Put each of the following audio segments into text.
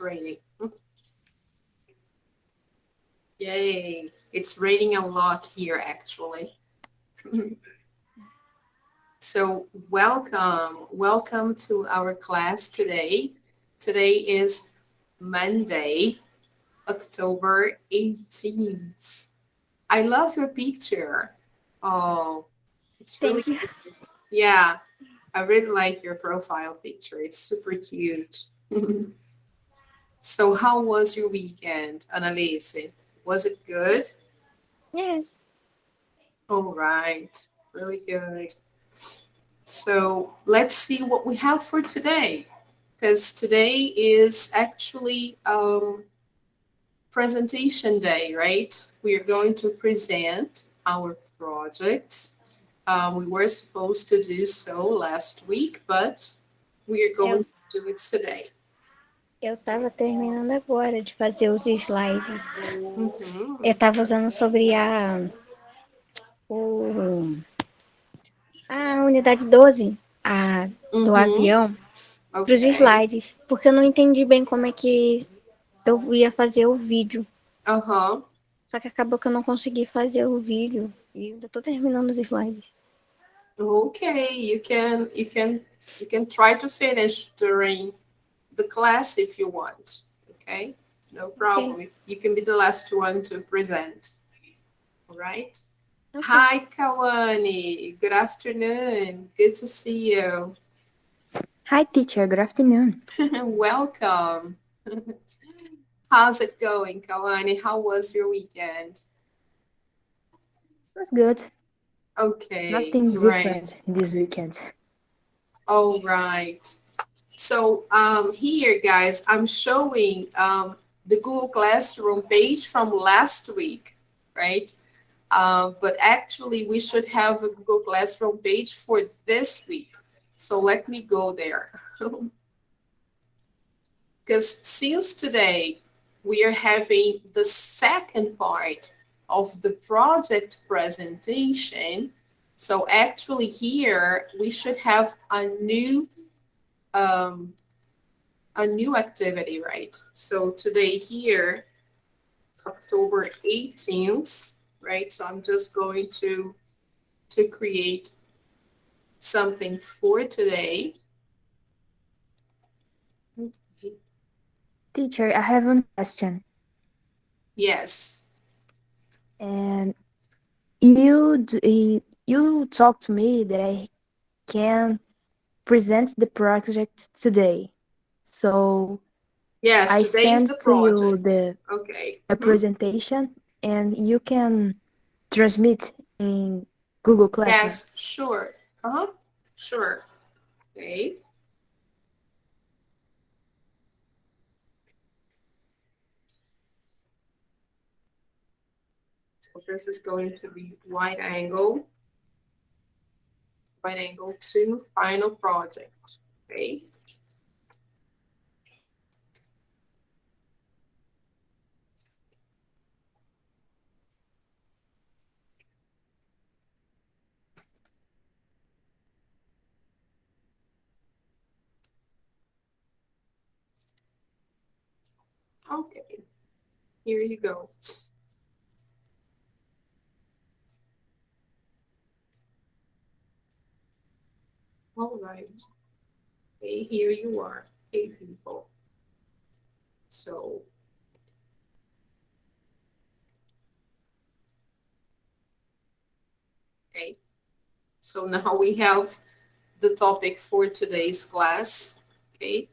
Raining. Yay. It's raining a lot here, actually. So, welcome. Welcome to our class today. Today is Monday, October 18th. I love your picture. Oh, it's really Thank you. cute. Yeah, I really like your profile picture. It's super cute. So, how was your weekend, Annalise? Was it good? Yes. All right, really good. So, let's see what we have for today. Because today is actually presentation day, right? We are going to present our projects. We were supposed to do so last week, but we are going Eu, to do it today. eu tava terminando agora de fazer os slides. Mm-hmm. Eu tava usando sobre o, a unidade 12 do Mm-hmm. avião para os Okay. slides, porque eu não entendi bem como é que eu ia fazer o vídeo. Uh-huh. Só que acabou que eu não consegui fazer o vídeo e ainda tô terminando os slides. Okay. You can try to finish during the class if you want. Okay. No Ok, problem. You can be the last one to present. All right. ok. Hi, Kawani. Good afternoon. Good to see you. Hi, teacher. Good afternoon. Welcome. How's it going, Kawani? How was your weekend? It was good. Okay, Nothing great. different this weekend. All right. So here, guys, I'm showing the Google Classroom page from last week, right? But actually, we should have a Google Classroom page for this week. So let me go there. Because since today we are having the second part of the project presentation, so actually here we should have um, a new activity, right? So today here, October 18th, right? So I'm just going to create something for today. Teacher, I have one question. Yes. And you talked to me that I can present the project today. So Yes, I today is sent the to you project. Okay. the presentation, and you can transmit in Google Classroom. Yes, sure. Uh-huh. Sure. Okay. So this is going to be wide angle two, final project. Okay. Okay. Here you go. All right. Okay, here you are. Okay, people. So, okay. So now we have the topic for today's class. Okay.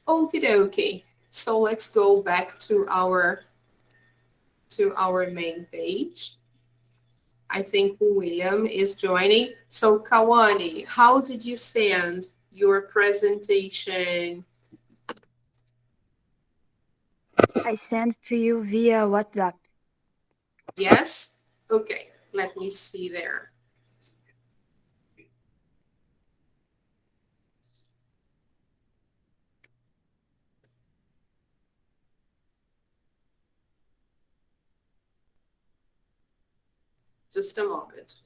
Okie dokie. So let's go back to our main page. I think William is joining. So Kawani, how did you send your presentation? I sent to you via WhatsApp. Yes? Okay, let me see there. Just a moment.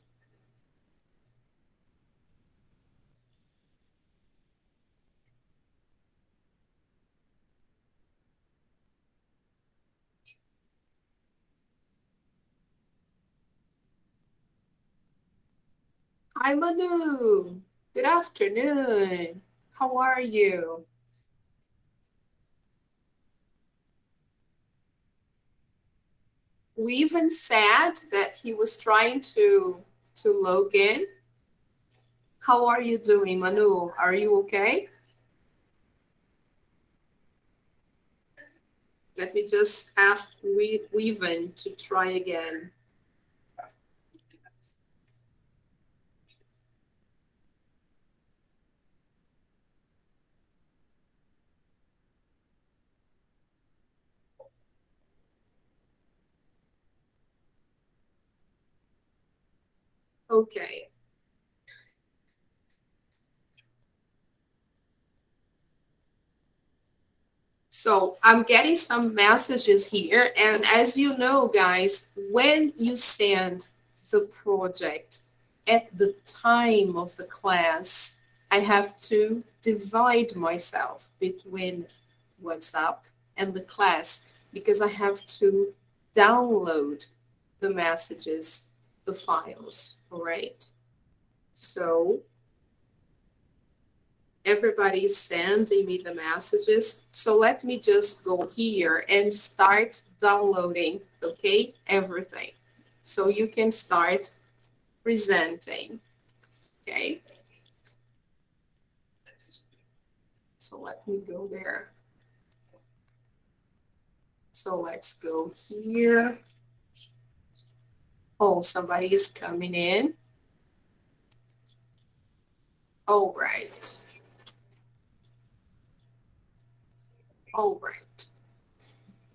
Hi, Manu. Good afternoon. How are you? We even said that he was trying to log in. How are you doing, Manu? Are you okay? Let me just ask Weaven to try again. Okay. So I'm getting some messages here. And as you know, guys, when you send the project at the time of the class, I have to divide myself between WhatsApp and the class because I have to download the messages, the files, all right? So everybody's sending me the messages. So let me just go here and start downloading, okay, everything. So you can start presenting, okay? So let me go there. So let's go here. Oh, somebody is coming in. All right. All right.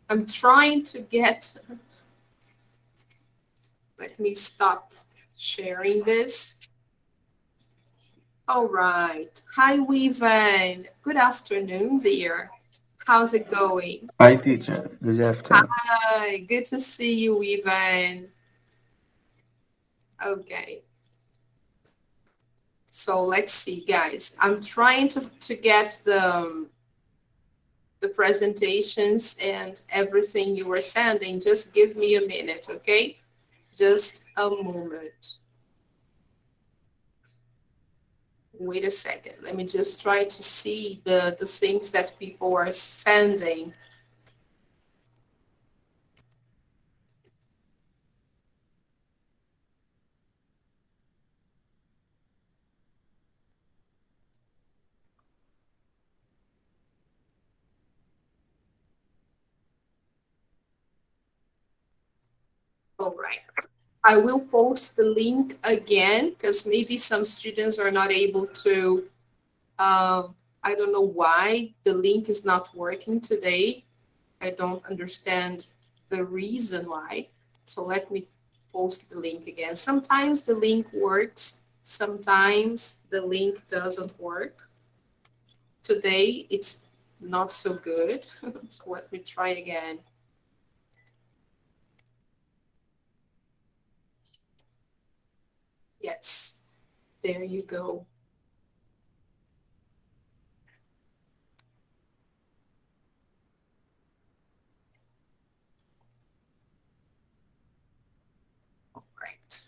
I'm trying to get, let me stop sharing this. All right. Hi, Weaven. Good afternoon, dear. How's it going? Hi, teacher. Good afternoon. Hi, good to see you, Weaven. Okay. So let's see, guys. I'm trying to get the presentations and everything you were sending. Just give me a minute, okay? Just a moment. Wait a second. Let me just try to see the things that people are sending. All right. I will post the link again because maybe some students are not able to. Uh, I don't know why the link is not working today. I don't understand the reason why. So let me post the link again. Sometimes the link works, sometimes the link doesn't work. Today it's not so good. So let me try again. Yes, there you go. All right.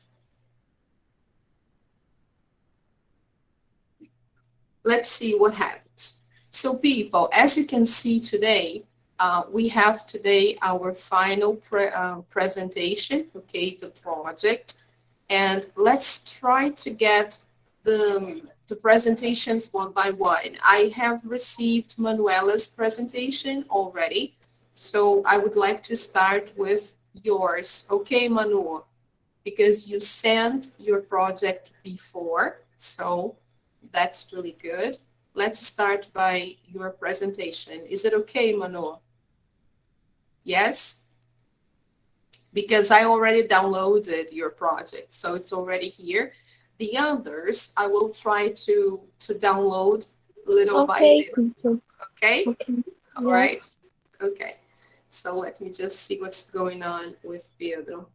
Let's see what happens. So people, as you can see today, we have today our final presentation, okay, the project. And let's try to get the presentations one by one. I have received Manuela's presentation already, so I would like to start with yours. Okay, Manu, because you sent your project before, so that's really good. Let's start by your presentation. Is it okay, Manu? Yes? Because I already downloaded your project, so it's already here. The others, I will try to download little by Okay, little. teacher. Okay? Okay. All right? Yes. Okay. So let me just see what's going on with Pedro.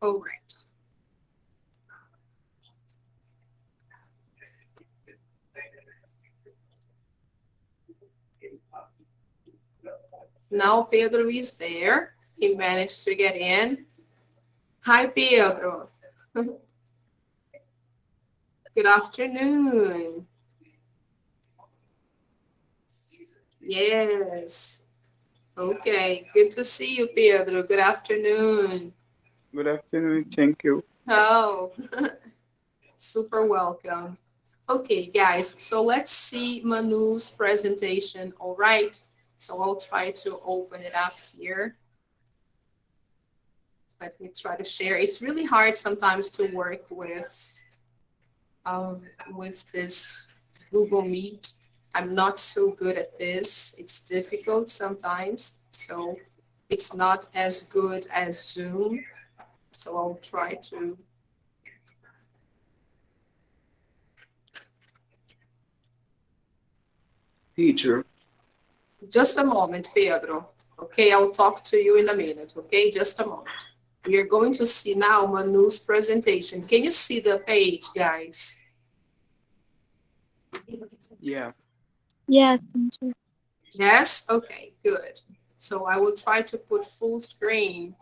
All right. Now Pedro is there. He managed to get in. Hi, Pedro. Good afternoon. Yes. Okay. Good to see you, Pedro. Good afternoon. Good afternoon. Thank you. Oh, super welcome. Okay, guys. So let's see Manu's presentation. All right. So I'll try to open it up here. Let me try to share. It's really hard sometimes to work um, with this Google Meet. I'm not so good at this. It's difficult sometimes. So it's not as good as Zoom. So I'll try to. Teacher, Just a moment, Pedro. Okay, I'll talk to you in a minute. Okay, just a moment. We are going to see now Manu's presentation. Can you see the page, guys? yeah. Yes, teacher. Yes? Okay, good. So I will try to put full screen.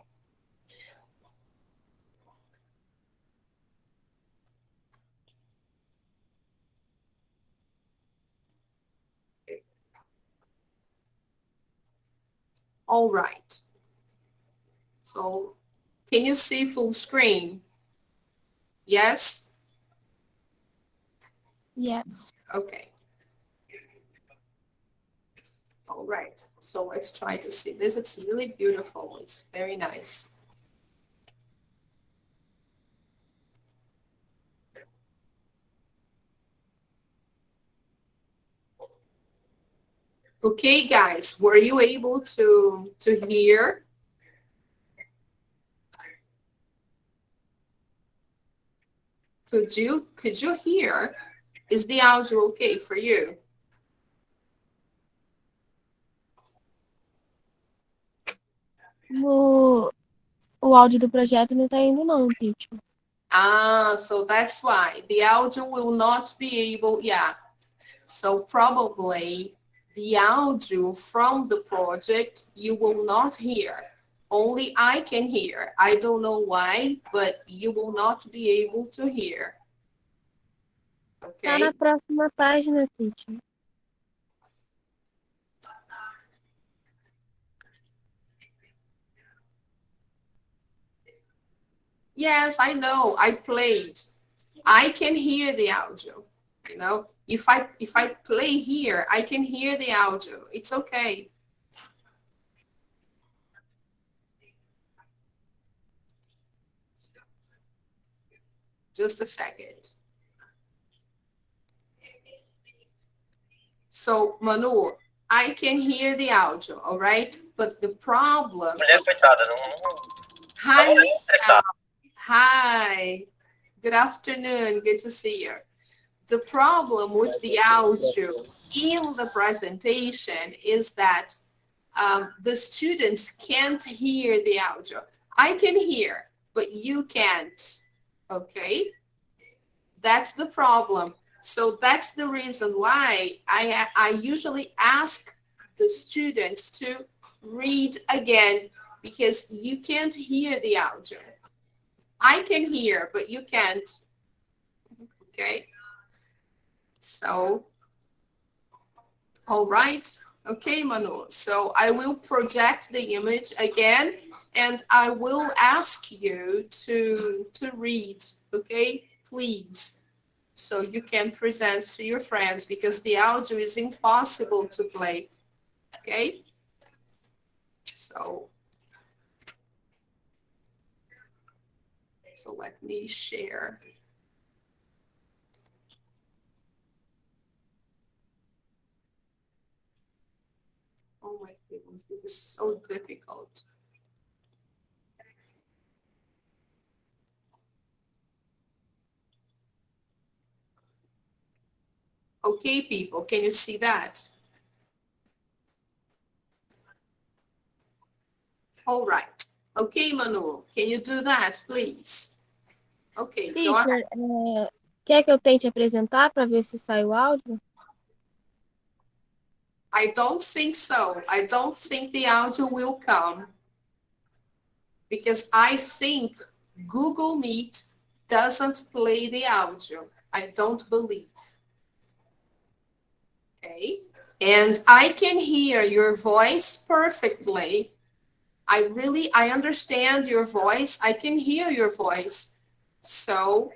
All right. So can you see full screen? Yes? Yes. Okay. All right. So let's try to see this. It's really beautiful. It's very nice. Okay, guys, were you able to hear? Could you hear? Is the audio okay for you? O áudio do projeto não tá indo não, teacher. Ah, so that's why the audio will not be able, yeah. So probably the audio from the project you will not hear. Only I can hear. I don't know why, but you will not be able to hear. Tá na Okay? próxima página, teacher. Yes, I know. I played. I can hear the audio. You know, if I play here, I can hear the audio. It's okay. Just a second. So, Manu, I can hear the audio, all right? But the problem. Mulher, coitada, não. Hi, Nem estressar. hi. Good afternoon. Good to see you. The problem with the audio in the presentation is that the students can't hear the audio. I can hear, but you can't. Okay? That's the problem. So that's the reason why I usually ask the students to read again because you can't hear the audio. I can hear, but you can't. Okay? So, all right. Okay, Manu. So I will project the image again and I will ask you to read, okay? Please. So you can present to your friends because the audio is impossible to play, okay? So let me share. Oh my goodness, this is so difficult. Okay, people, can you see that? All right. Okay, Manu, can you do that, please? Okay, go Teacher, ahead. quer que eu tente apresentar para ver se sai o áudio? I don't think so. I don't think the audio will come because I think Google Meet doesn't play the audio. I don't believe. Okay. And I can hear your voice perfectly. I understand your voice. I can hear your voice. So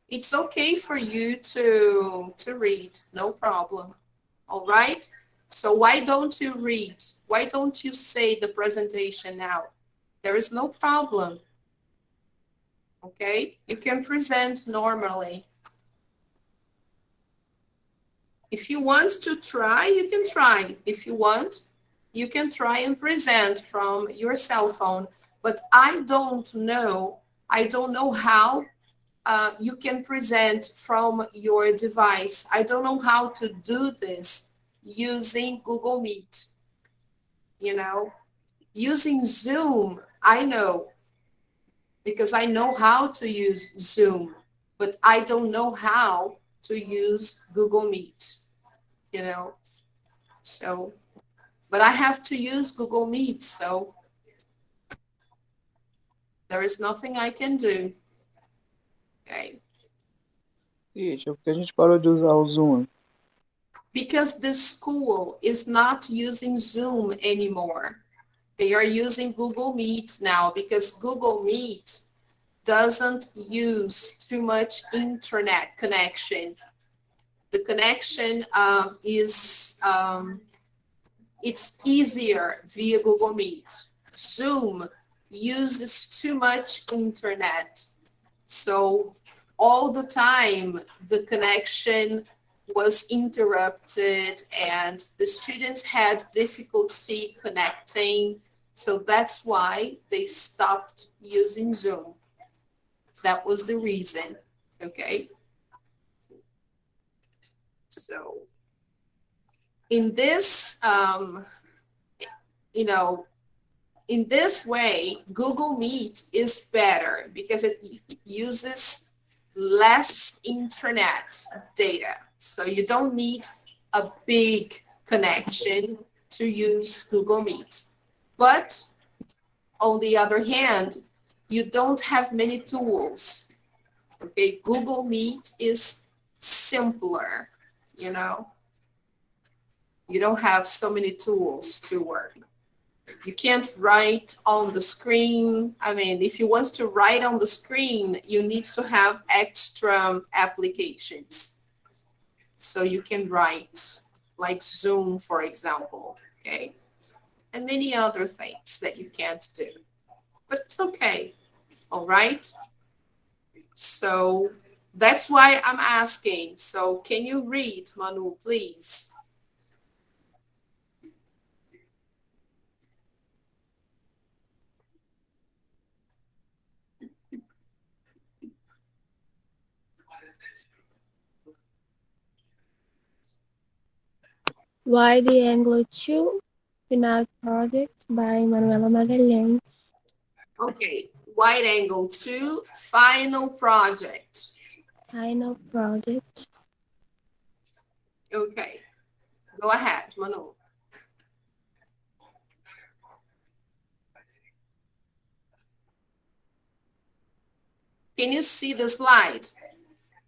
it's okay for you to read, no problem. All right? So why don't you read? Why don't you say the presentation now? There is no problem. Okay? You can present normally. If you want to try, you can try. If you want, you can try and present from your cell phone. But I don't know how you can present from your device. I don't know how to do this using Google Meet. You know, using Zoom, I know because I know how to use Zoom, but I don't know how to use Google Meet, you know. So, but I have to use Google Meet, so there is nothing I can do. Okay. Teacher, por que a gente parou de usar o Zoom? Because the school is not using Zoom anymore. They are using Google Meet now because Google Meet doesn't use too much internet connection. The connection it's easier via Google Meet. Zoom uses too much internet. So all the time the connection was interrupted and the students had difficulty connecting. So that's why they stopped using Zoom. That was the reason, okay? So in this, in this way, Google Meet is better because it uses less internet data. So you don't need a big connection to use Google Meet. But on the other hand, you don't have many tools. Okay, Google Meet is simpler, you know. You don't have so many tools to work. You can't write on the screen. I mean, if you want to write on the screen, you need to have extra applications. So you can write, like Zoom, for example, okay? And many other things that you can't do. But it's okay, all right? So that's why I'm asking. So can you read, Manu, please? Wide Angle 2, Final Project by Manuela Magalhães. Okay, wide angle 2, final project. Final Project. Okay, go ahead, Manu. Can you see the slide?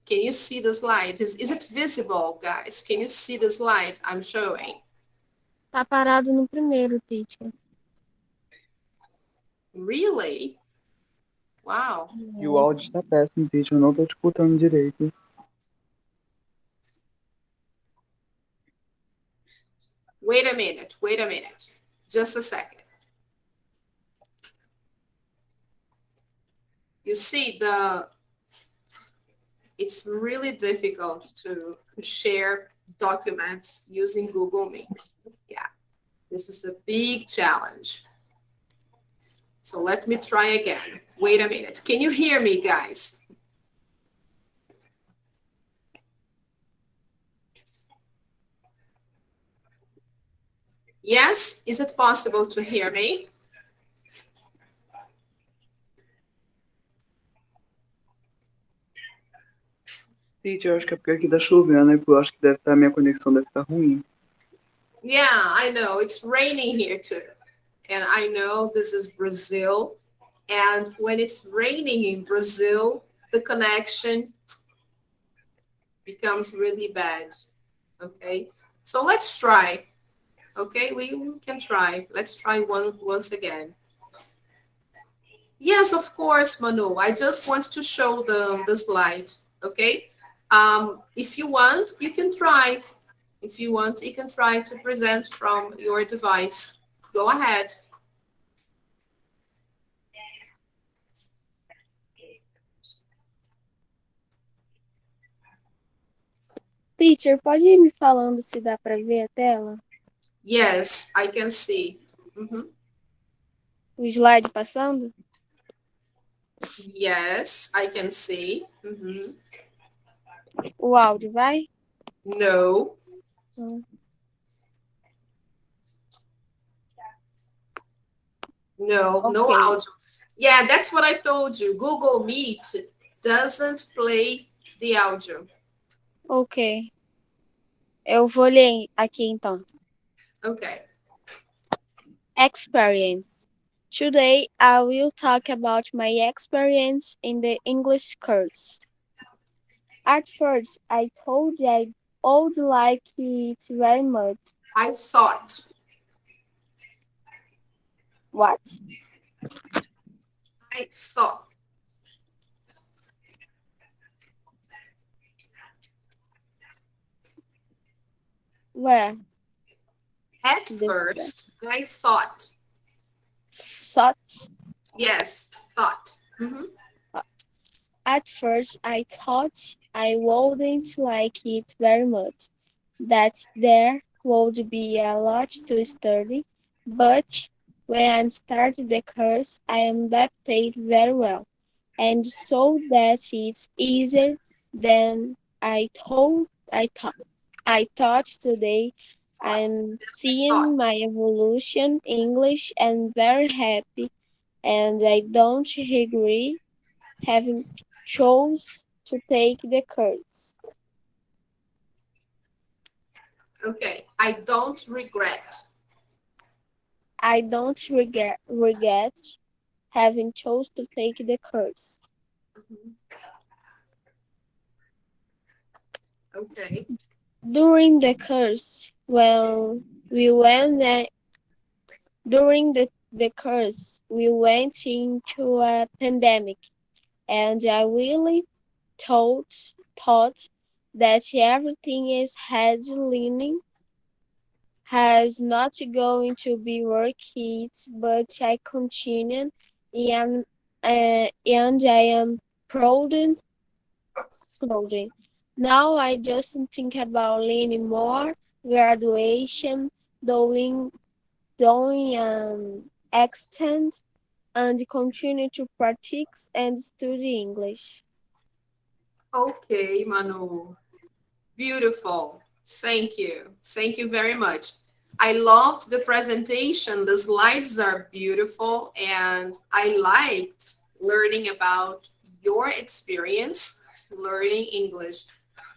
Can you see the slide? Is it visible, guys? Can you see the slide I'm showing? Tá parado no primeiro, teacher. Really? Wow. E o áudio está péssimo, teacher. Eu não estou te escutando direito. Wait a minute. Just a second. You see, it's really difficult to share documents using Google Meet. Yeah, this is a big challenge. So let me try again. Wait a minute. Can you hear me, guys? Yes? Is it possible to hear me? Teacher, eu acho que é porque aqui tá chovendo, né? Eu acho que deve estar, minha conexão deve estar ruim. Yeah, I know. It's raining here too. And I know this is Brazil. And when it's raining in Brazil, the connection becomes really bad. Okay. So let's try. Okay, we can try. Let's try once again. Yes, of course, Manu. I just want to show the slide. Okay. If you want, you can try. If you want, you can try to present from your device. Go ahead. Teacher, pode ir me falando se dá para ver a tela? Yes, I can see. Mhm. O slide passando? Yes, I can see. Mhm. O áudio vai? No, Hum. no Ok, audio. Yeah, that's what I told you. Google Meet doesn't play the audio. ok. Eu vou ler aqui então. Okay. Experience. Today I will talk about my experience in the English course. At first, I thought I would like it very much. I thought. What? I thought. Where? At The first, I thought. thought. Yes, thought. Mhm. At first, I thought I wouldn't like it very much, that there would be a lot to study, but when I started the course, I adapted very well, and so that it's easier than I thought today. I'm seeing Thought. my evolution English and very happy, and I don't regret having chose to take the course. Okay. I don't regret. I don't regret having chose to take the course. Mhm. Okay. During the course, we went during the course, we went into a pandemic, and I really thought that everything is headlining has not going to be working, but I continue and and I am proud. Proud. Now I just think about learning more, graduation, doing extend and continue to practice and study English. Okay, Manu. Beautiful. Thank you. Thank you very much. I loved the presentation. The slides are beautiful, and I liked learning about your experience learning English.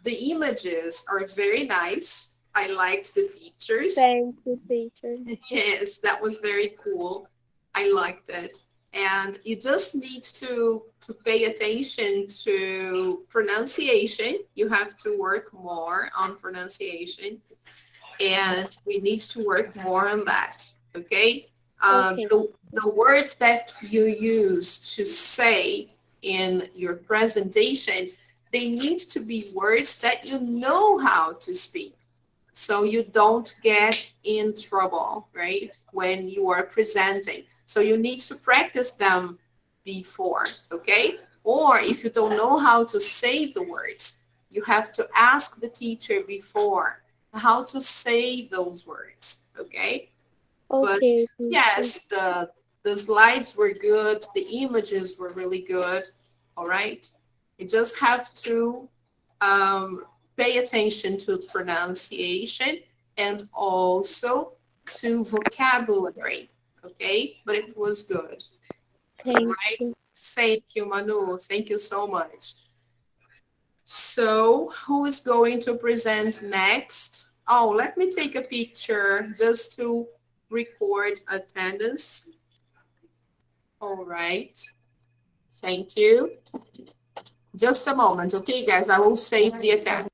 The images are very nice. I liked the pictures. Thank you, teacher. Yes, that was very cool. I liked it. And you just need to pay attention to pronunciation. You have to work more on pronunciation, and we need to work more on that. Okay. Okay, The words that you use to say in your presentation, they need to be words that you know how to speak, so you don't get in trouble, right? When you are presenting. So you need to practice them before, okay? Or if you don't know how to say the words, you have to ask the teacher before how to say those words, okay? But okay, teacher. yes, the slides were good, the images were really good, all right? You just have to um, pay attention to pronunciation and also to vocabulary, okay? But it was good, all Thank right? you. Thank you, Manu. Thank you so much. So who is going to present next? Oh, let me take a picture just to record attendance. All right. Thank you. Just a moment, okay, guys? I will save the attendance.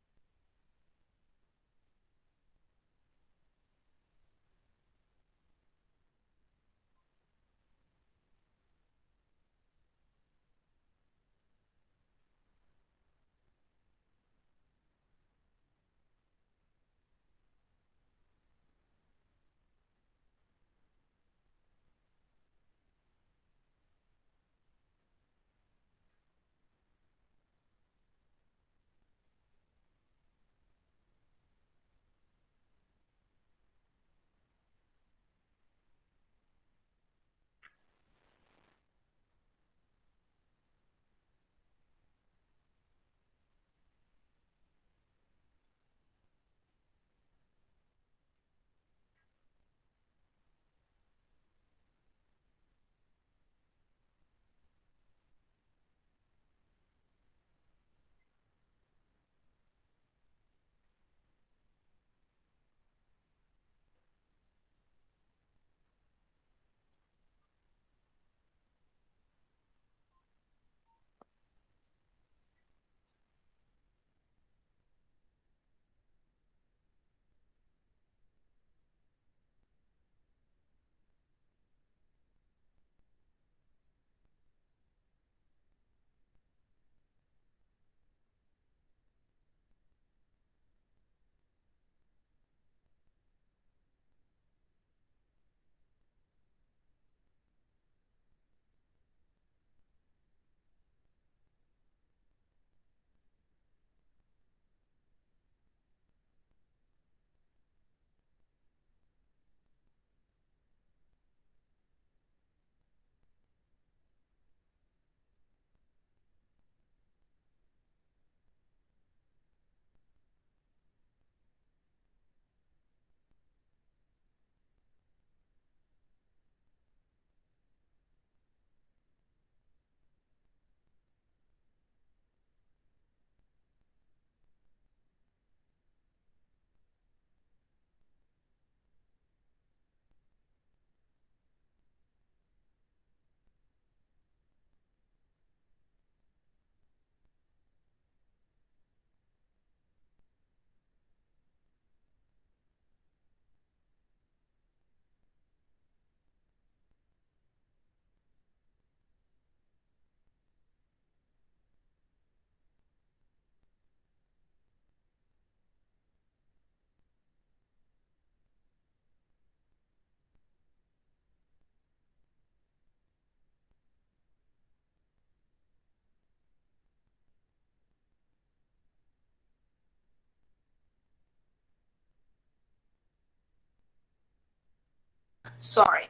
Sorry.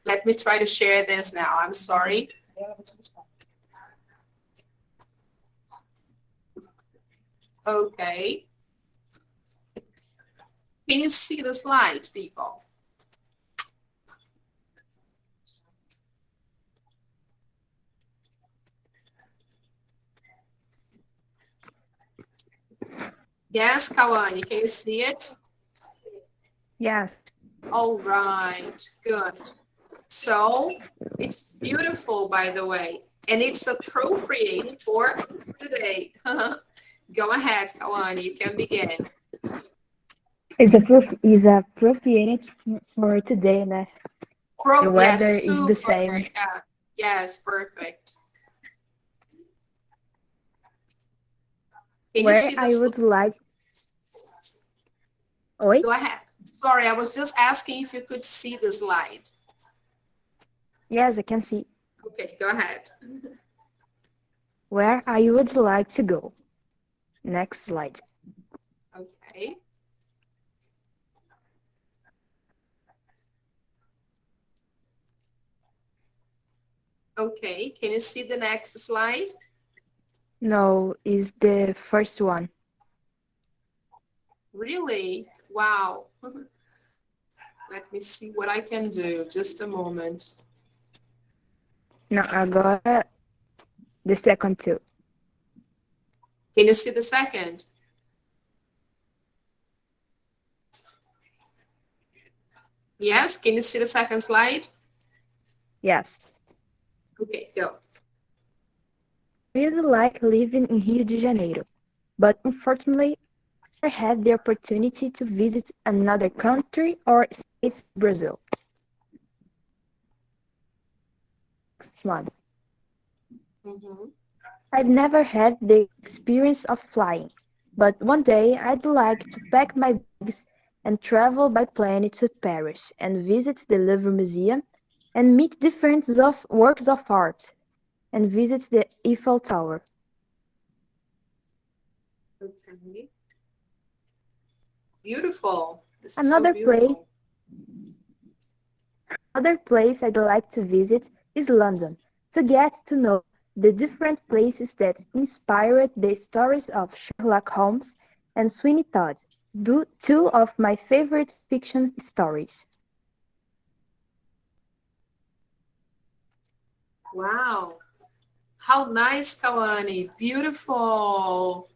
Let me try to share this now. I'm sorry. Okay. Can you see the slide, people? Yes, Kawani, can you see it? Yes. All right, good. So it's beautiful, by the way, and it's appropriate for today. Go ahead, Kawani, you can begin. Is appropriate for today, né? The Yes, weather is the super. same. Yeah. Yes, perfect. Can you Where see I this? would like. Oi? Go ahead. Sorry, I was just asking if you could see the slide. Yes, I can see. Okay, go ahead. Where I would like to go. Next slide. Okay. Okay, can you see the next slide? No, is the first one. Really? Wow. Let me see what I can do. Just a moment. No, agora the second two. Can you see the second? Yes, can you see the second slide? Yes. Okay, go. I really like living in Rio de Janeiro, but unfortunately, I never had the opportunity to visit another country or states of Brazil. Next one. Mhm. I've never had the experience of flying, but one day I'd like to pack my bags and travel by plane to Paris and visit the Louvre Museum and meet different of works of art and visit the Eiffel Tower. Okay. Beautiful. This is so Another place, beautiful. Another place I'd like to visit is London to get to know the different places that inspired the stories of Sherlock Holmes and Sweeney Todd, two of my favorite fiction stories. Wow. How nice, Kawani. Beautiful.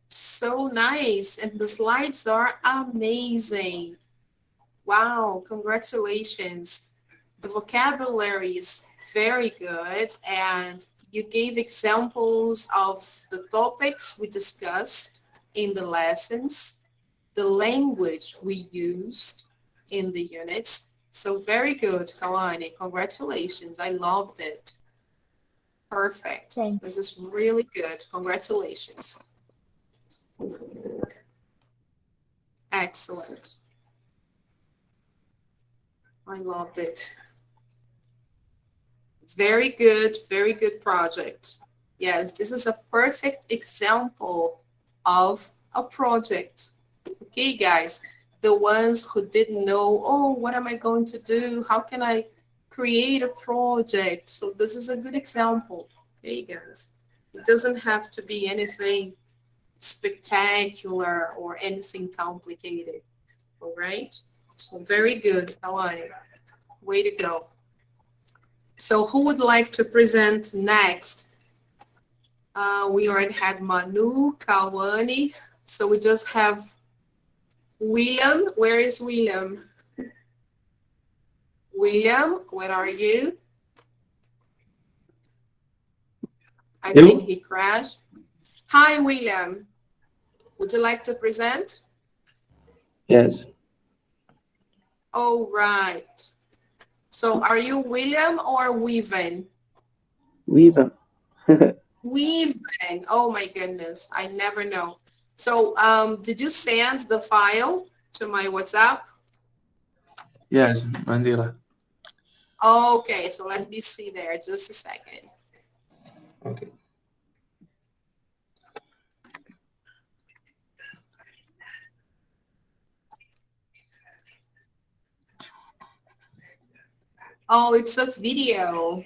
So nice. And the slides are amazing. Wow, congratulations. The vocabulary is very good, and you gave examples of the topics we discussed in the lessons, the language we used in the units. So very good, Kawani. Congratulations. I loved it. Perfect. This Thanks. is really good. Congratulations. Excellent. I loved it. Very good project. Yes, this is a perfect example of a project. Okay, guys, the ones who didn't know, oh, what am I going to do? How can I create a project? So this is a good example. Okay, guys, it doesn't have to be anything spectacular or anything complicated. All right, so very good, Alani. Way to go. So who would like to present next? We already had Manu, Kawani. So we just have William. Where is William? William, where are you? I think Eu? he crashed. Hi, William. Would you like to present? Yes. Oh, right. So are you William or Weaven? Viva. Weaven. Oh my goodness. I never know. So did you send the file to my WhatsApp? Yes, Mandela. Okay, so let me see there. Just a second. Okay. Oh, it's a video.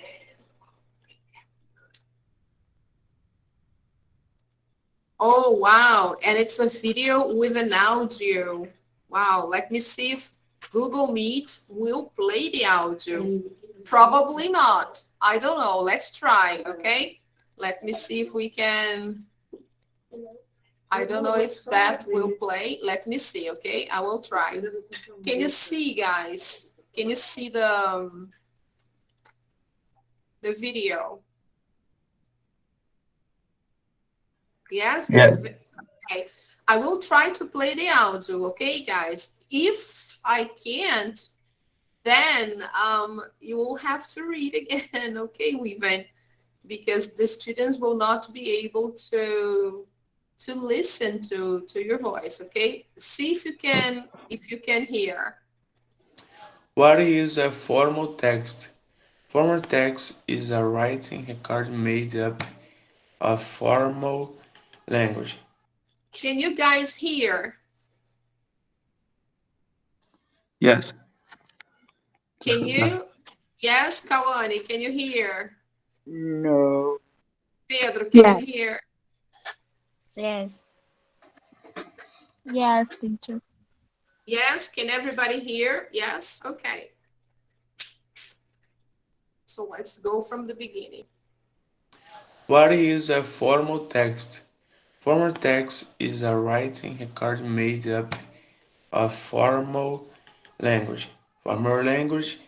Oh, wow. And it's a video with an audio. Wow. Let me see if Google Meet will play the audio. Probably not. I don't know. Let's try, okay? Let me see if we can. I don't know if that will play. Let me see, okay? I will try. Can you see, guys? Can you see the video? Yes? Yes. Okay. I will try to play the audio, okay, guys? If I can't, then you will have to read again, okay, Weaven? Because the students will not be able to listen to your voice, okay? See if you can hear. What is a formal text? Formal text is a writing record made up of formal language. Can you guys hear? Yes. Can you? Yes, Kawani, can you hear? No. Pedro, can you Yes. hear? Yes. Yes, teacher. Yes, can everybody hear? Yes, okay. So let's go from the beginning. What is a formal text? Formal text is a writing record made up of formal language. Formal language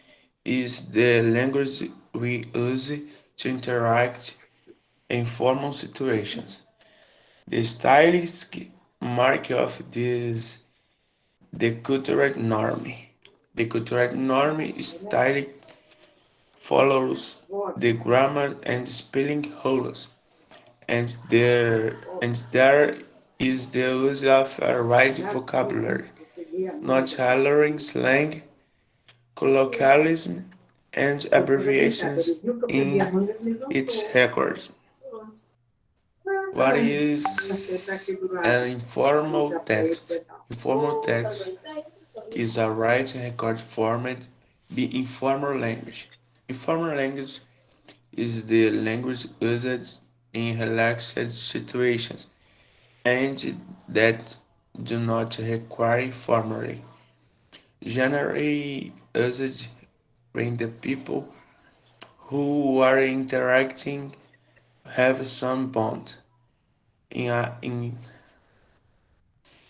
is the language we use to interact in formal situations. The stylistic mark of this the cultural norm. The cultural norm style follows the grammar and spelling rules, and there is the use of a right vocabulary, not tailoring slang, colloquialism, and abbreviations in its records. What is an informal text? Informal text is a written record format be informal language. Informal language is the language used in relaxed situations and that do not require formally. Generally used when the people who are interacting have some bond. In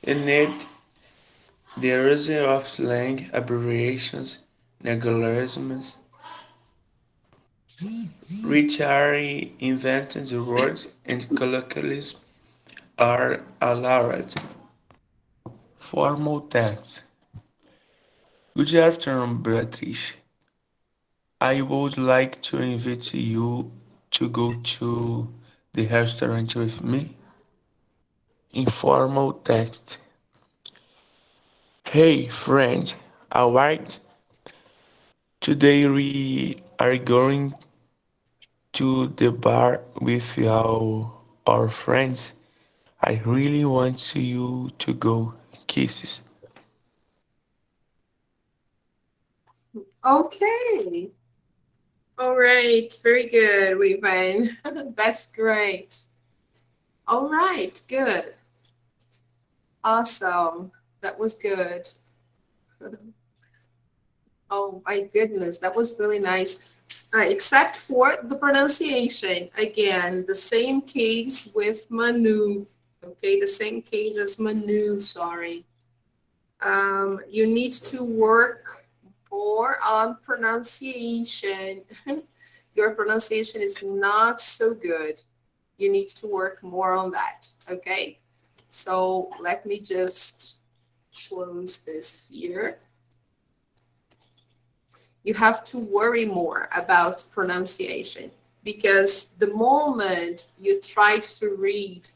it, the use of slang, abbreviations, neologisms, which are invented words and colloquialisms, are allowed. Formal text. Good afternoon, Beatrice. I would like to invite you to go to the restaurant with me. Informal text. Hey, friend, alright? Today we are going to the bar with our friends. I really want you to go. Kisses. Okay. All right. Very good, Weaven. That's great. All right. Good. Awesome. That was good. Oh my goodness, that was really nice. Except for the pronunciation. Again, the same case with Manu. Okay, the same case as Manu, sorry. You need to work more on pronunciation. Your pronunciation is not so good. You need to work more on that. Okay, so let me just close this here. You have to worry more about pronunciation because the moment you try to read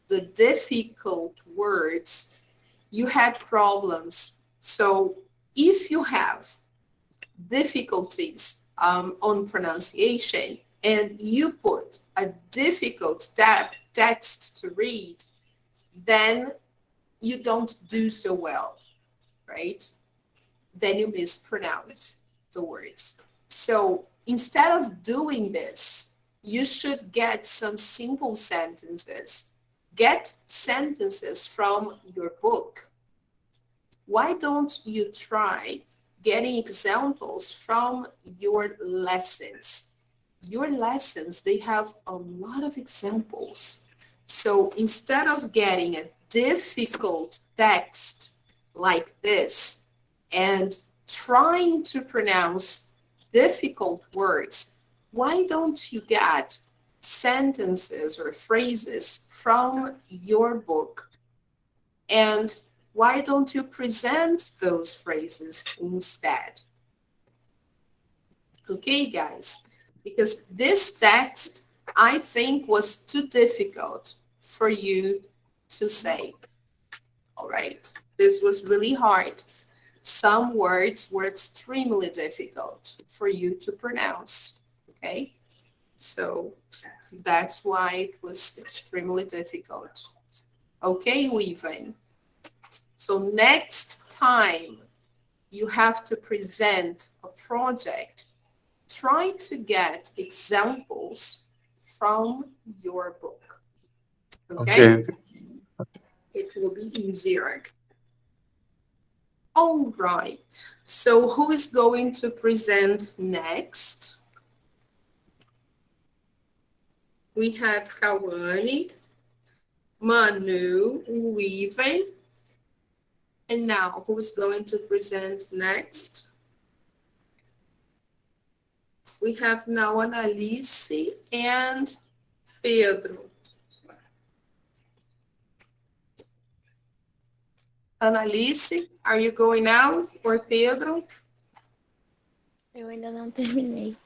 the difficult words, you had problems. So if you have difficulties on pronunciation and you put a difficult text to read, then you don't do so well, right? Then you mispronounce the words. So instead of doing this, you should get some simple sentences. Get sentences from your book. Why don't you try getting examples from your lessons? Your lessons, they have a lot of examples. So instead of getting a difficult text like this and trying to pronounce difficult words, why don't you get sentences or phrases from your book? And why don't you present those phrases instead? Okay, guys, because this text I think was too difficult for you to say. All right, this was really hard. Some words were extremely difficult for you to pronounce. Okay, so that's why it was extremely difficult. Okay, Weaven. So next time you have to present a project, try to get examples from your book. Okay? Okay. It will be easier. All right. So who is going to present next? We had Kawane. Manu, weaving. And now, who's going to present next? We have now Annalise and Pedro. Annalise, are you going now? Or Pedro? Eu ainda não terminei.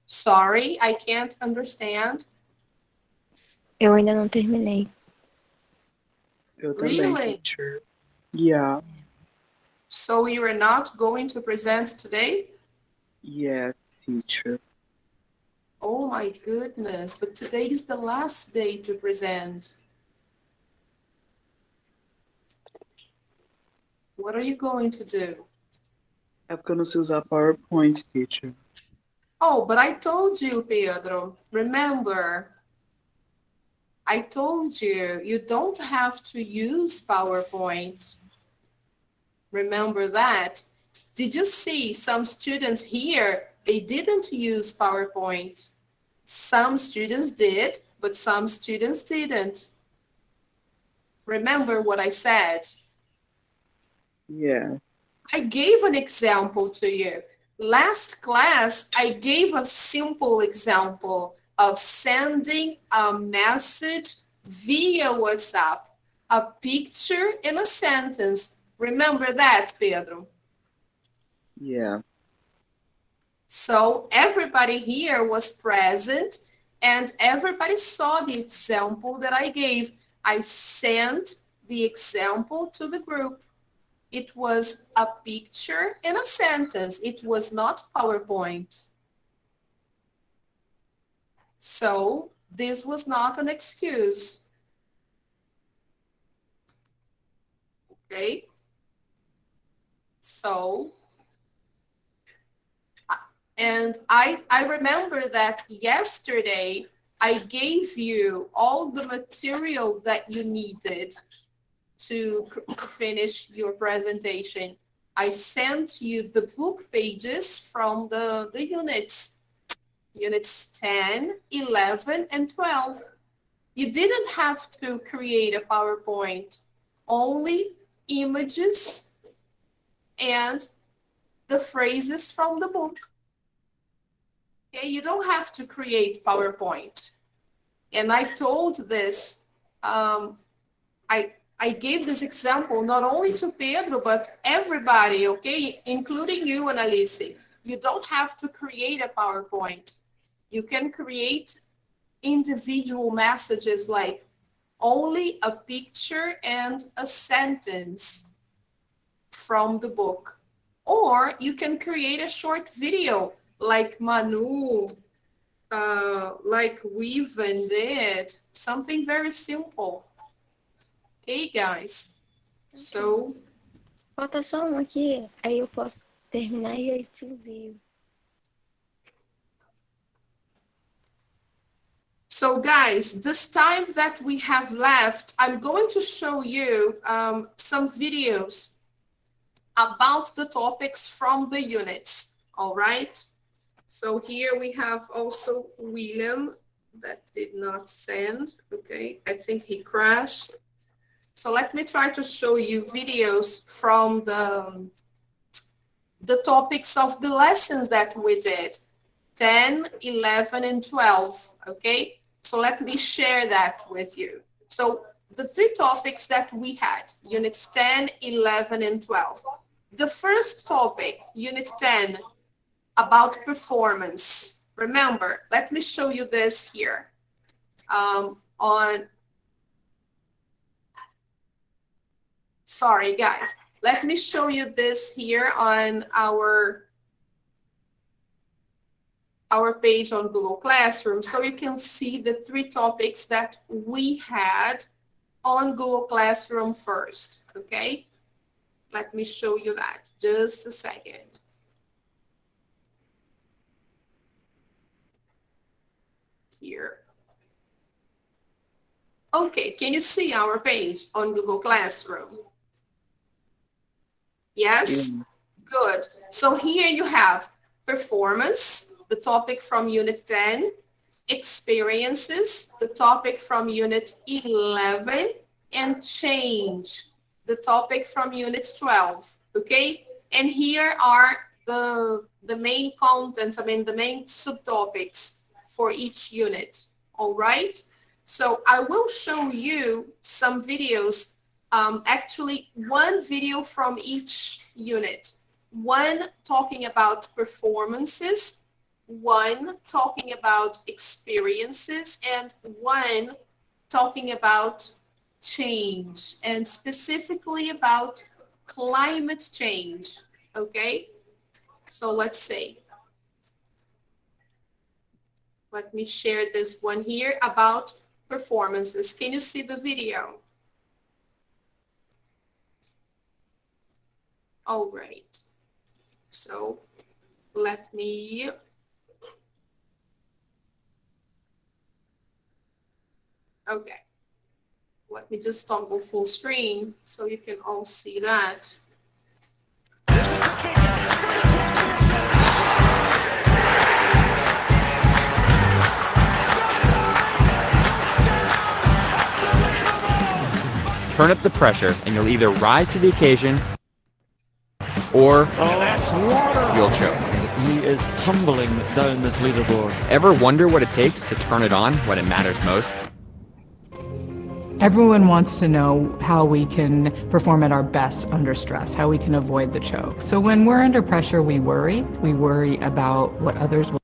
Sorry, I can't understand. Eu ainda não terminei. Eu também, Really? teacher. Yeah, So you are not going to present today? yes, teacher. Oh my goodness, but today is the last day to present. What are you going to do? É porque eu não sei usar PowerPoint, teacher. Oh, but I told you, Pedro. Remember, I told you, you don't have to use PowerPoint. Remember that. Did you see some students here, they didn't use PowerPoint? Some students did, but some students didn't. Remember what I said? Yeah, I gave an example to you. Last class, I gave a simple example of sending a message via WhatsApp, a picture and a sentence. Remember that, Pedro? yeah, So everybody here was present and everybody saw the example that I gave. I sent the example to the group. It was a picture and a sentence. It was not PowerPoint. So this was not an excuse. Okay? So, and I remember that yesterday I gave you all the material that you needed to finish your presentation. I sent you the book pages from the units 10, 11, and 12. You didn't have to create a PowerPoint, only images and the phrases from the book. Okay, you don't have to create PowerPoint. And I told this, I gave this example not only to Pedro, but everybody, okay, including you, Annalise. You don't have to create a PowerPoint. You can create individual messages like only a picture and a sentence from the book. Or you can create a short video like Manu, like Weaven did, something very simple. Okay, guys. So, Falta só um aqui, aí eu posso terminar e aí te envio. so guys, this time that we have left, I'm going to show you some videos about the topics from the units, all right? So here we have also William that did not send, okay? I think he crashed. So let me try to show you videos from the topics of the lessons that we did, 10, 11, and 12, okay? So let me share that with you. So the three topics that we had, units 10, 11, and 12. The first topic, unit 10, about performance. Remember, let me show you this here. Sorry, guys. Let me show you this here on our page on Google Classroom so you can see the three topics that we had on Google Classroom first, okay? Let me show you that. Just a second. Here. Okay, can you see our page on Google Classroom? Yes? yeah, Good. So here you have performance, the topic from Unit 10. experiences, the topic from Unit 11, and change, the topic from Unit 12, okay? And here are the main contents, the main subtopics for each unit, all right? So I will show you some videos, actually one video from each unit, one talking about performances, one talking about experiences, and one talking about change, and specifically about climate change, okay? So let's see. Let me share this one here about performances. Can you see the video? All right. So let me okay. Let me just toggle full screen so you can all see that. Turn up the pressure and you'll either rise to the occasion or you'll choke. He is tumbling down this leaderboard. Ever wonder what it takes to turn it on when it matters most? Everyone wants to know how we can perform at our best under stress, how we can avoid the choke. So when we're under pressure, we worry. We worry about what others will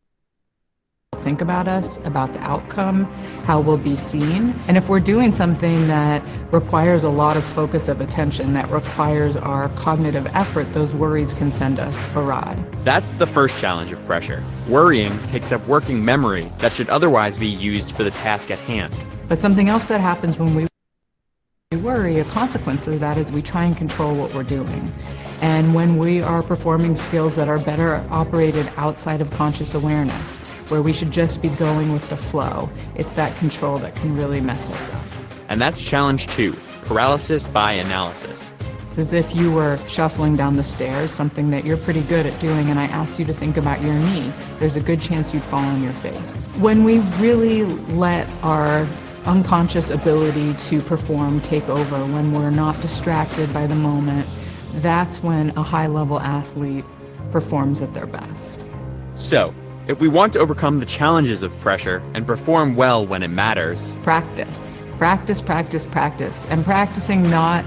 think about us, about the outcome, how we'll be seen. And if we're doing something that requires a lot of focus of attention, that requires our cognitive effort, those worries can send us awry. That's the first challenge of pressure. Worrying takes up working memory that should otherwise be used for the task at hand. But something else that happens when we worry, a consequence of that is we try and control what we're doing. And when we are performing skills that are better operated outside of conscious awareness, where we should just be going with the flow, it's that control that can really mess us up. And that's challenge 2, paralysis by analysis. It's as if you were shuffling down the stairs, something that you're pretty good at doing, and I asked you to think about your knee. There's a good chance you'd fall on your face. When we really let our unconscious ability to perform take over, when we're not distracted by the moment, that's when a high-level athlete performs at their best. So, if we want to overcome the challenges of pressure and perform well when it matters, practice. Practice, practice, practice. And practicing not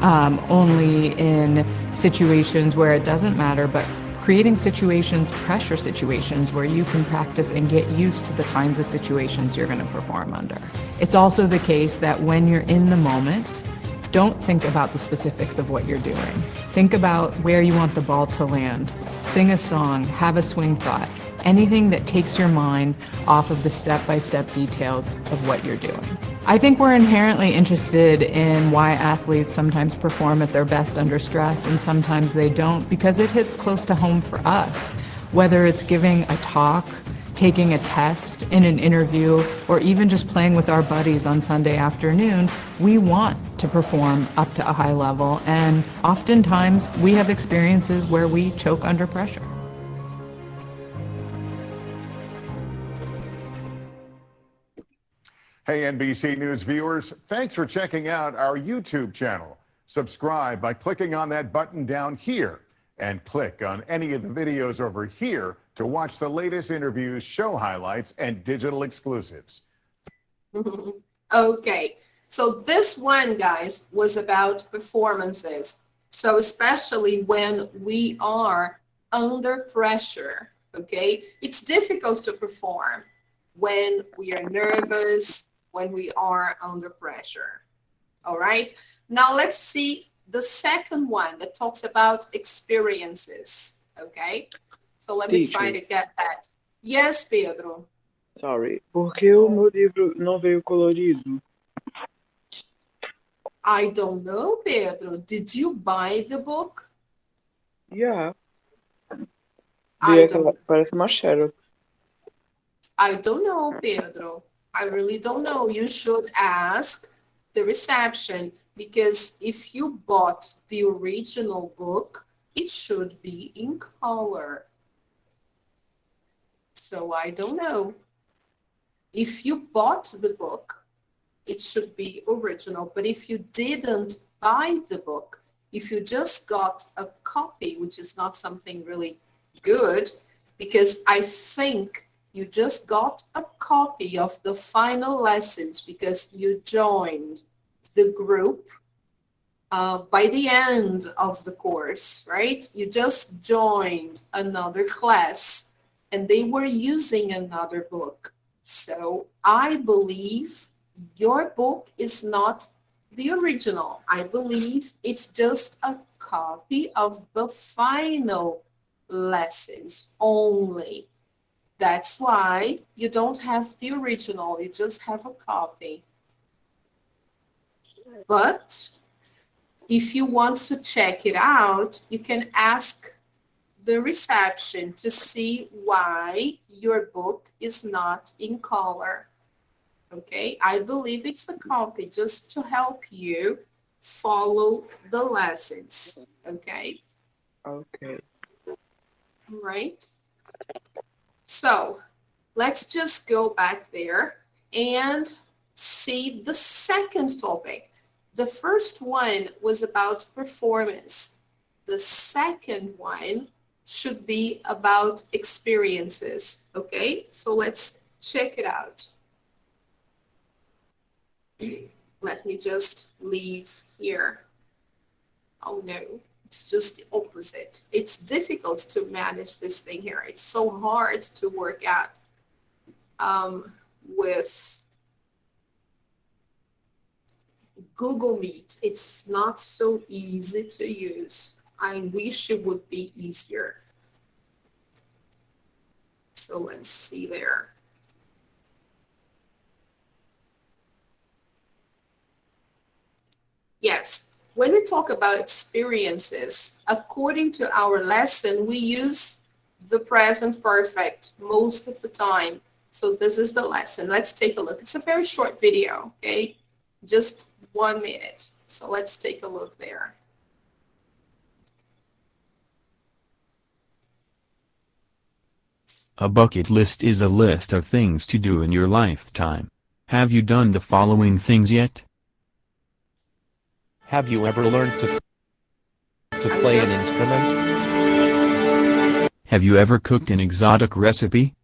only in situations where it doesn't matter, but creating situations, pressure situations, where you can practice and get used to the kinds of situations you're going to perform under. It's also the case that when you're in the moment, don't think about the specifics of what you're doing. Think about where you want the ball to land. Sing a song, have a swing thought, anything that takes your mind off of the step-by-step details of what you're doing. I think we're inherently interested in why athletes sometimes perform at their best under stress and sometimes they don't, because it hits close to home for us. Whether it's giving a talk, taking a test, in an interview, or even just playing with our buddies on Sunday afternoon, we want to perform up to a high level, and oftentimes we have experiences where we choke under pressure. Hey, NBC News viewers, thanks for checking out our YouTube channel. Subscribe by clicking on that button down here and click on any of the videos over here to watch the latest interviews, show highlights, and digital exclusives. Okay, so this one, guys, was about performances. So especially when we are under pressure, okay? It's difficult to perform when we are nervous, when we are under pressure. All right, now let's see the second one that talks about experiences, okay? So let me try to get that. Yes, Pedro. Sorry, por que o meu livro não veio colorido? I don't know, Pedro. Did you buy the book? Yeah. Parece uma xerox. I don't know, Pedro. I really don't know. You should ask the reception, because if you bought the original book, it should be in color. So I don't know. If you bought the book, it should be original. But if you didn't buy the book, if you just got a copy, which is not something really good, because I think you just got a copy of the final lessons because you joined the group by the end of the course, right? You just joined another class and they were using another book. So I believe your book is not the original. I believe it's just a copy of the final lessons only. That's why you don't have the original, you just have a copy. But if you want to check it out, you can ask the reception to see why your book is not in color. Okay, I believe it's a copy just to help you follow the lessons. Okay. Okay. All right. So let's just go back there and see the second topic. The first one was about performance. The second one should be about experiences. Okay, so let's check it out. Let me just leave here. Oh no, it's just the opposite. It's difficult to manage this thing here. It's so hard to work out with Google Meet. It's not so easy to use. I wish it would be easier. So let's see there. Yes, when we talk about experiences, according to our lesson, we use the present perfect most of the time. So this is the lesson. Let's take a look. It's a very short video, okay? Just 1 minute. So let's take a look there. A bucket list is a list of things to do in your lifetime. Have you done the following things yet? Have you ever learned to play an instrument? Have you ever cooked an exotic recipe?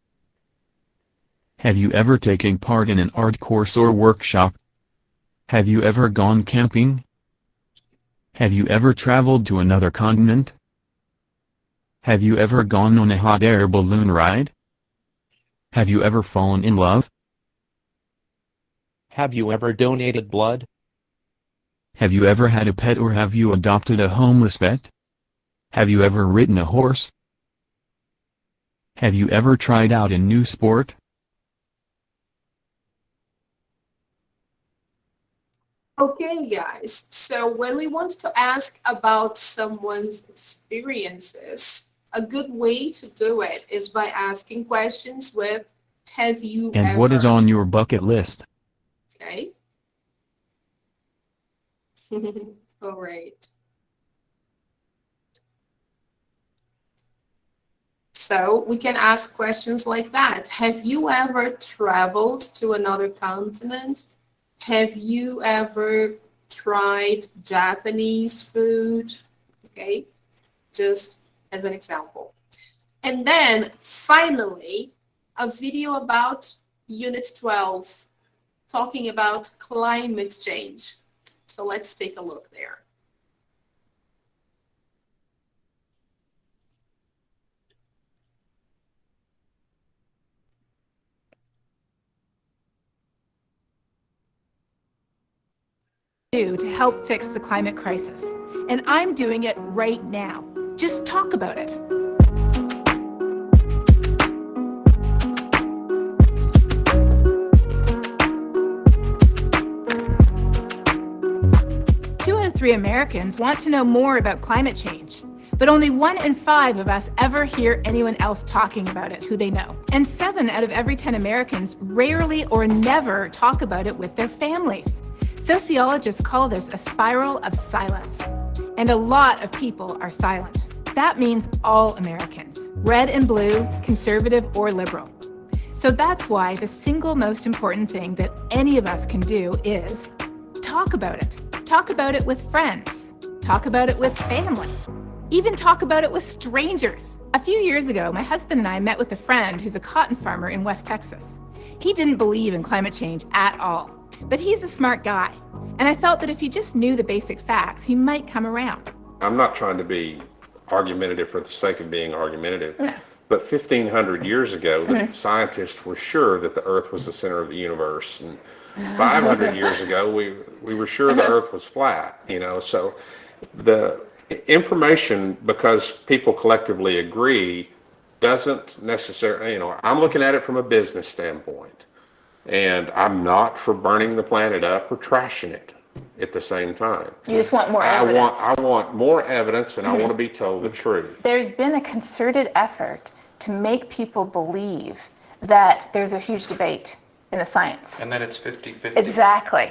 Have you ever taken part in an art course or workshop? Have you ever gone camping? Have you ever traveled to another continent? Have you ever gone on a hot air balloon ride? Have you ever fallen in love? Have you ever donated blood? Have you ever had a pet or have you adopted a homeless pet? Have you ever ridden a horse? Have you ever tried out a new sport? Okay, guys. So when we want to ask about someone's experiences, a good way to do it is by asking questions with, have you ever? And what is on your bucket list? Okay. All right. So we can ask questions like that. Have you ever traveled to another continent? Have you ever tried Japanese food? Okay, just as an example. And then finally, a video about Unit 12, talking about climate change. So let's take a look there. Do to help fix the climate crisis. And I'm doing it right now. Just talk about it. Two out of 3 Americans want to know more about climate change, but only 1 in 5 of us ever hear anyone else talking about it who they know. And 7 out of every 10 Americans rarely or never talk about it with their families. Sociologists call this a spiral of silence. And a lot of people are silent. That means all Americans, red and blue, conservative or liberal. So that's why the single most important thing that any of us can do is talk about it. Talk about it with friends. Talk about it with family. Even talk about it with strangers. A few years ago, my husband and I met with a friend who's a cotton farmer in West Texas. He didn't believe in climate change at all, but he's a smart guy. And I felt that if he just knew the basic facts, he might come around. I'm not trying to be argumentative for the sake of being argumentative, but 1,500 years ago, the scientists were sure that the Earth was the center of the universe. And 500 years ago, we were sure the Earth was flat, you know. So the information, because people collectively agree, doesn't necessarily, you know, I'm looking at it from a business standpoint, and I'm not for burning the planet up or trashing it at the same time. You just want more evidence. I want more evidence, and I want to be told the truth. There's been a concerted effort to make people believe that there's a huge debate in the science. And then it's 50-50. Exactly.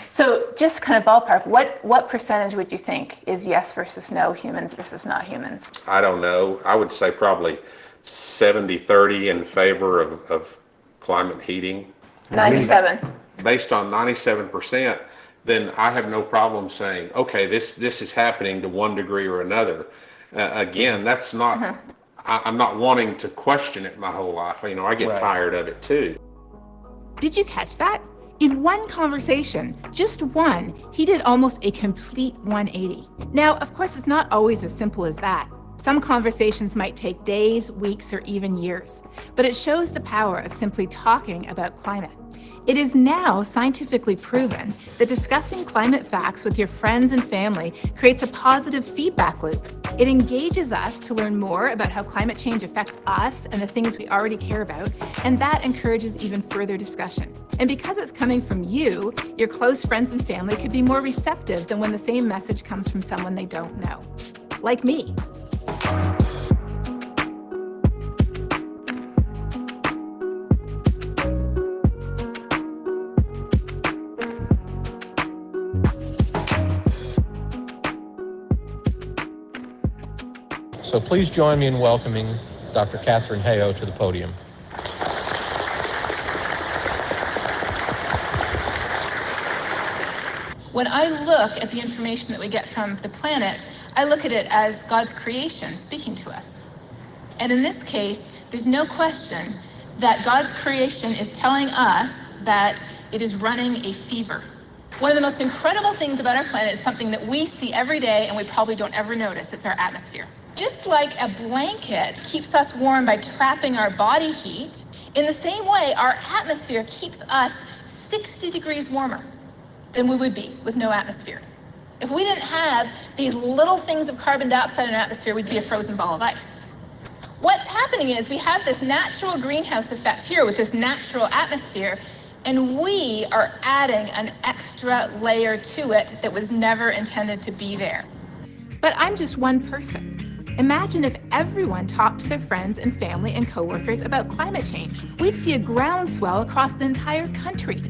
So just kind of ballpark, what percentage would you think is yes versus no, humans versus not humans? I don't know. I would say probably 70-30 in favor of climate heating. 97. Based on 97%, then I have no problem saying, okay, this is happening to one degree or another. Again, that's not, I'm not wanting to question it my whole life. You know, I get tired of it too. Did you catch that? In one conversation, just one, he did almost a complete 180. Now, of course, it's not always as simple as that. Some conversations might take days, weeks, or even years, but it shows the power of simply talking about climate. It is now scientifically proven that discussing climate facts with your friends and family creates a positive feedback loop. It engages us to learn more about how climate change affects us and the things we already care about, and that encourages even further discussion. And because it's coming from you, your close friends and family could be more receptive than when the same message comes from someone they don't know. Like me. So please join me in welcoming Dr. Catherine Hayo to the podium. When I look at the information that we get from the planet, I look at it as God's creation speaking to us. And in this case, there's no question that God's creation is telling us that it is running a fever. One of the most incredible things about our planet is something that we see every day and we probably don't ever notice. It's our atmosphere. Just like a blanket keeps us warm by trapping our body heat, in the same way, our atmosphere keeps us 60 degrees warmer than we would be with no atmosphere. If we didn't have these little things of carbon dioxide in our atmosphere, we'd be a frozen ball of ice. What's happening is we have this natural greenhouse effect here with this natural atmosphere, and we are adding an extra layer to it that was never intended to be there. But I'm just one person. Imagine if everyone talked to their friends and family and coworkers about climate change. We'd see a groundswell across the entire country.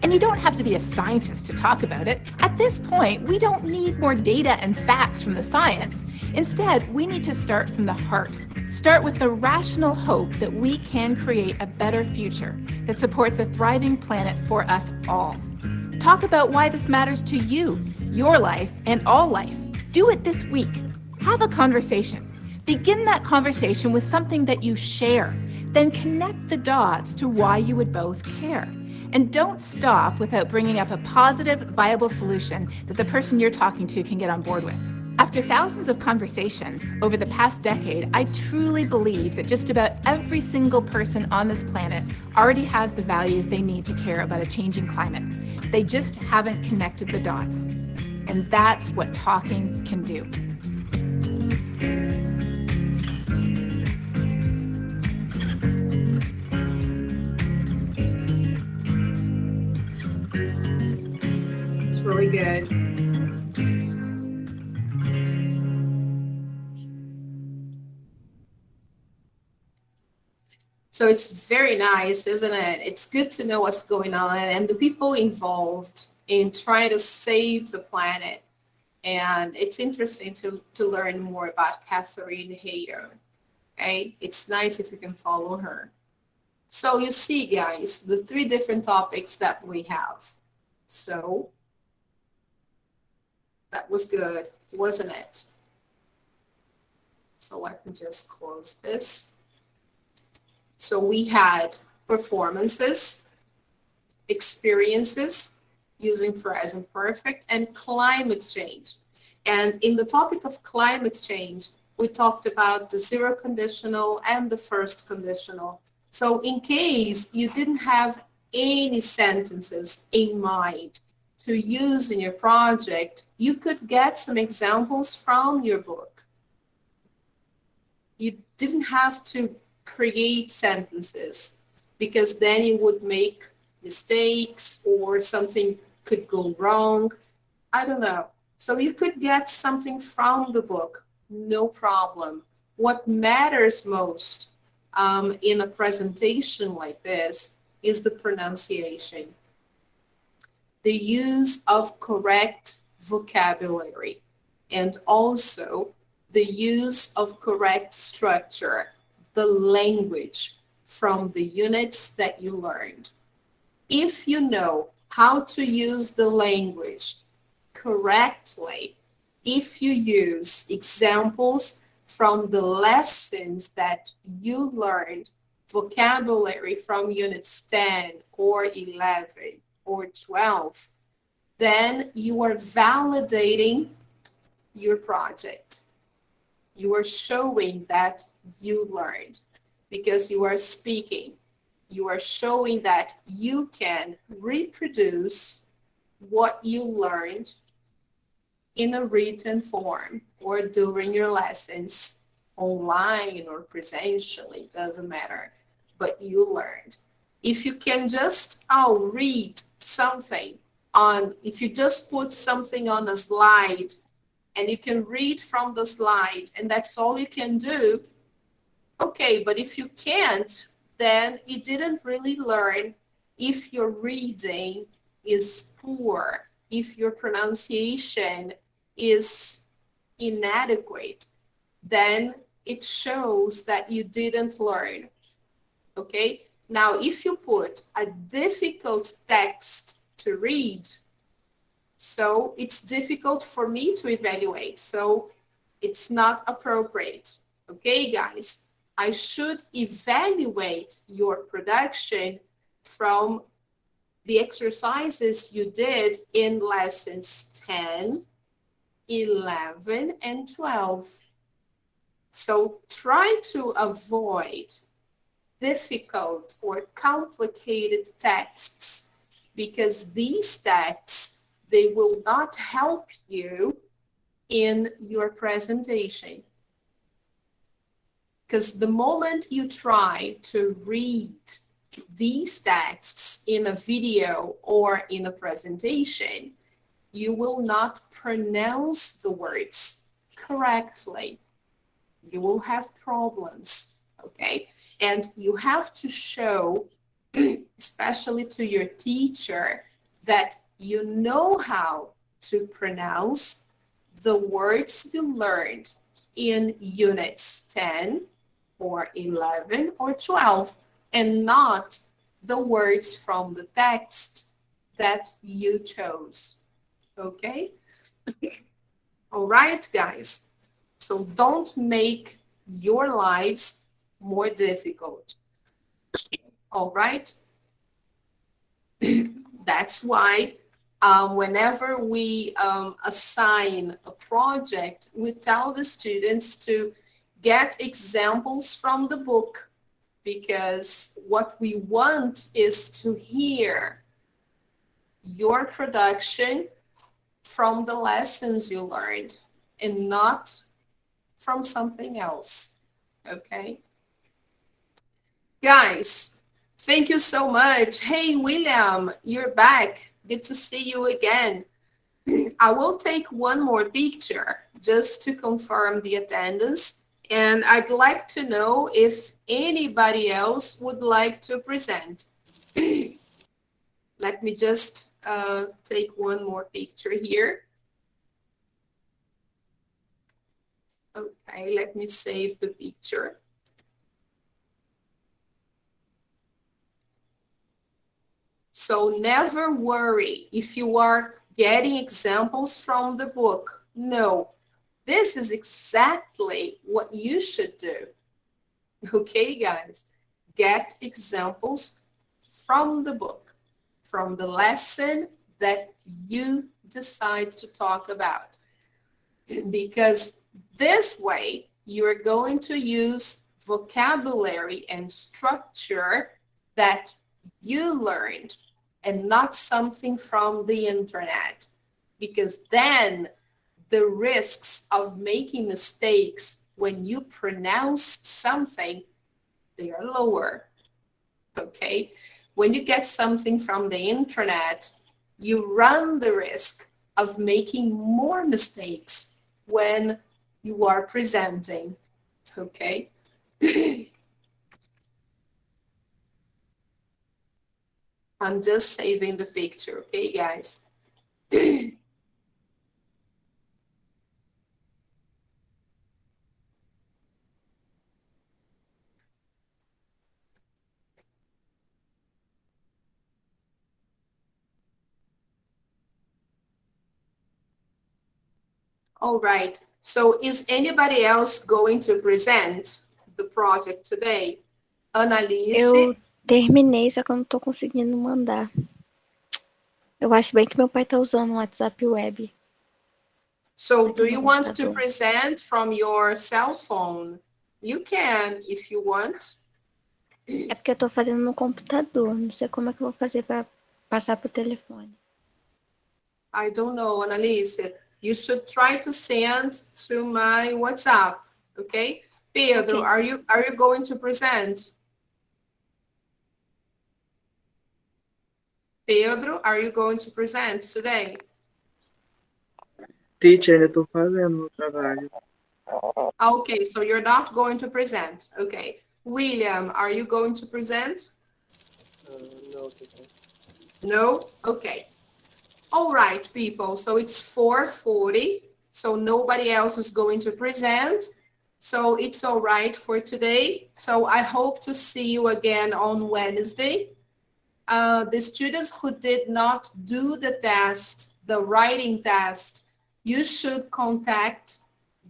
And you don't have to be a scientist to talk about it. At this point, we don't need more data and facts from the science. Instead, we need to start from the heart. Start with the rational hope that we can create a better future that supports a thriving planet for us all. Talk about why this matters to you, your life, and all life. Do it this week. Have a conversation. Begin that conversation with something that you share. Then connect the dots to why you would both care. And don't stop without bringing up a positive, viable solution that the person you're talking to can get on board with. After thousands of conversations over the past decade, I truly believe that just about every single person on this planet already has the values they need to care about a changing climate. They just haven't connected the dots. And that's what talking can do. It's really good. So it's very nice, isn't it? It's good to know what's going on and the people involved in trying to save the planet. And it's interesting to learn more about Catherine Hayo. Okay, it's nice if you can follow her. So you see, guys, the three different topics that we have. So that was good, wasn't it? So let me just close this. So we had performances, experiences using present perfect, and climate change. And in the topic of climate change, we talked about the zero conditional and the first conditional. So in case you didn't have any sentences in mind to use in your project, you could get some examples from your book. You didn't have to create sentences because then you would make mistakes or something could go wrong. I don't know. So you could get something from the book, no problem. What matters most in a presentation like this is the pronunciation, the use of correct vocabulary, and also the use of correct structure, the language from the units that you learned. If you know how to use the language correctly, if you use examples from the lessons that you learned, vocabulary from units 10 or 11 or 12, then you are validating your project. You are showing that you learned because you are speaking. You are showing that you can reproduce what you learned in a written form or during your lessons, online or presentially, doesn't matter, but you learned. If you can just read something if you just put something on a slide and you can read from the slide and that's all you can do, okay, but if you can't, then you didn't really learn. If your reading is poor, if your pronunciation is inadequate, then it shows that you didn't learn. Okay? Now, if you put a difficult text to read, so it's difficult for me to evaluate. So it's not appropriate. Okay, guys? I should evaluate your production from the exercises you did in lessons 10, 11, and 12. So try to avoid difficult or complicated texts because these texts, they will not help you in your presentation. Because the moment you try to read these texts in a video or in a presentation, you will not pronounce the words correctly. You will have problems, okay? And you have to show, especially to your teacher, that you know how to pronounce the words you learned in units 10 or 11 or 12 and not the words from the text that you chose. Okay? All right, guys. So don't make your lives more difficult. All right? That's why whenever we assign a project, we tell the students to get examples from the book because what we want is to hear your production from the lessons you learned and not from something else. Okay? Guys, thank you so much. Hey, William, you're back. Good to see you again. I will take one more picture just to confirm the attendance. And I'd like to know if anybody else would like to present. Let me just take one more picture here. Okay, let me save the picture. So never worry if you are getting examples from the book. No, this is exactly what you should do. Okay, guys, get examples from the book, from the lesson that you decide to talk about. Because this way, you're going to use vocabulary and structure that you learned and not something from the internet. Because then the risks of making mistakes when you pronounce something, they are lower. Okay? When you get something from the internet, you run the risk of making more mistakes when you are presenting. Okay? I'm just saving the picture, okay, guys? All right. So is anybody else going to present the project today? Eu Annalise? terminei, só que eu não tô conseguindo mandar. Eu acho bem que meu pai tá usando o WhatsApp Web. So do Aqui you no want to computador. present from your cell phone? You can, if you want. É porque eu tô fazendo no computador. Não sei como é que eu vou fazer pra passar pro telefone. I don't know, Annalise. You should try to send to my WhatsApp, okay? Pedro, Okay. are you going to present? Pedro, are you going to present today? Teacher, ainda estou fazendo o trabalho. Okay, so you're not going to present. Okay. William, are you going to present? No, teacher. No? Okay. All right, people. So it's 4:40. So nobody else is going to present. So it's all right for today. So I hope to see you again on Wednesday. The students who did not do the test, the writing test, you should contact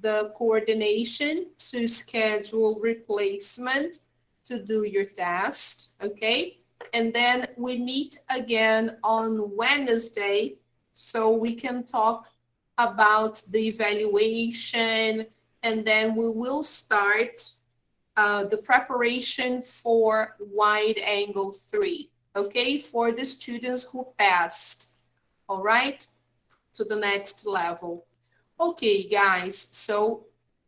the coordination to schedule replacement to do your test, okay? And then we meet again on Wednesday so we can talk about the evaluation, and then we will start the preparation for wide angle 3, okay, for the students who passed, all right, to the next level. Okay, guys, so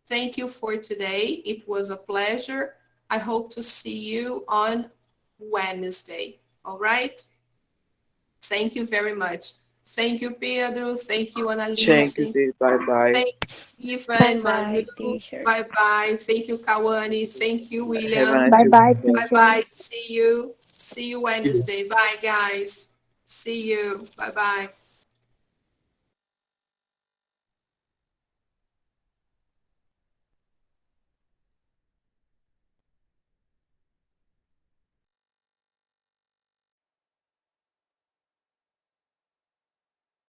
thank you for today. It was a pleasure. I hope to see you on Wednesday, all right? Thank you very much. Thank you, Pedro. Thank you, Annalise. Thank you, bye-bye. Thank you, Stephen, Manu. Bye-bye, teacher. Bye-bye. Thank you, Kawane. Thank you, Have a William. nice Bye-bye, evening. teacher. Bye-bye. See you. See you Wednesday. Bye, guys. See you. Bye-bye.